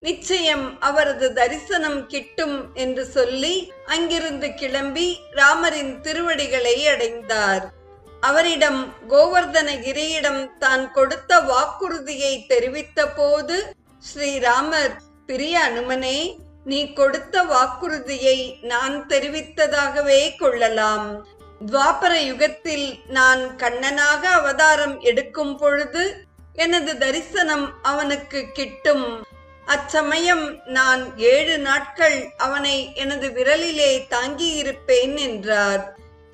நிச்சயம் அவரது தரிசனம் கிட்டும் என்று சொல்லி அங்கிருந்து கிளம்பி ராமரின் திருவடிகளை அடைந்தார். அவரிடம் கோவர்தனகிரியிடம் தான் கொடுத்த வாக்குறுதியை தெரிவித்த போது ஸ்ரீராமர், பிரிய அனுமனே, நீ கொடுத்த வாக்குறுதியை நான் தெரிவித்ததாகவே கொள்ளலாம். துவாபர யுகத்தில் நான் கண்ணனாக அவதாரம் எடுக்கும் பொழுது எனது தரிசனம் அவனுக்கு கிட்டும். அச்சமயம் நான் 7 நாட்கள் அவனை எனது விரலிலே தாங்கியிருப்பேன் என்றார்.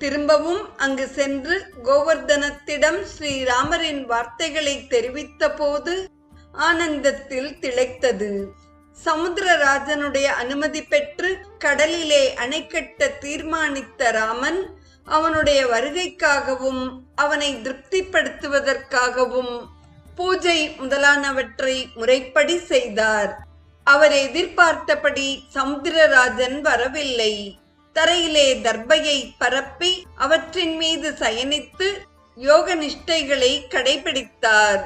திரும்பவும் அங்கு சென்று கோவர்தனத்திடம் ஸ்ரீராமரின் வார்த்தைகளை தெரிவித்த போது ஆனந்தத்தில் திளைத்தது. சமுத்திரராஜனுடைய அனுமதி பெற்று கடலிலே அணை கட்ட தீர்மானித்த ராமன் அவனுடைய வருகைக்காகவும் அவனை திருப்திப்படுத்துவதற்காகவும் பூஜை முதலானவற்றை முறைப்படி செய்தார். அவர் எதிர்பார்த்தபடி சமுத்திரராஜன் வரவில்லை. தரையிலே தர்பையை பரப்பி அவற்றின் மீது சயனித்து யோக நிஷ்டைகளை கடைபிடித்தார்.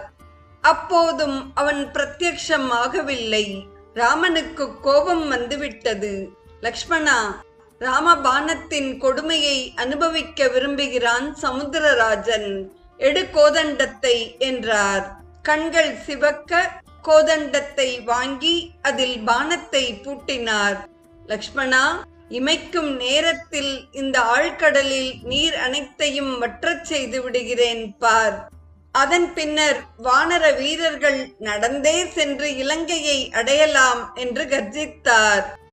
அப்போதும் அவன் பிரத்யக்ஷம் ஆகவில்லை. ராமனுக்கு கோபம் வந்துவிட்டது. லக்ஷ்மணா, ராமபானத்தின் கொடுமையை அனுபவிக்க விரும்புகிறான் சமுத்திரராஜன். எடு கோதண்டத்தை என்றார். கண்கள் சிவக்க கோதண்டத்தை வாங்கி அதில் பானத்தை பூட்டினார். லக்ஷ்மணா, இமைக்கும் நேரத்தில் இந்த ஆழ்கடலில் நீர் அனைத்தையும் வற்றச் செய்து விடுகிறேன் பார். அதன் பின்னர் வானர வீரர்கள் நடந்தே சென்று இலங்கையை அடையலாம் என்று கர்ஜித்தார்.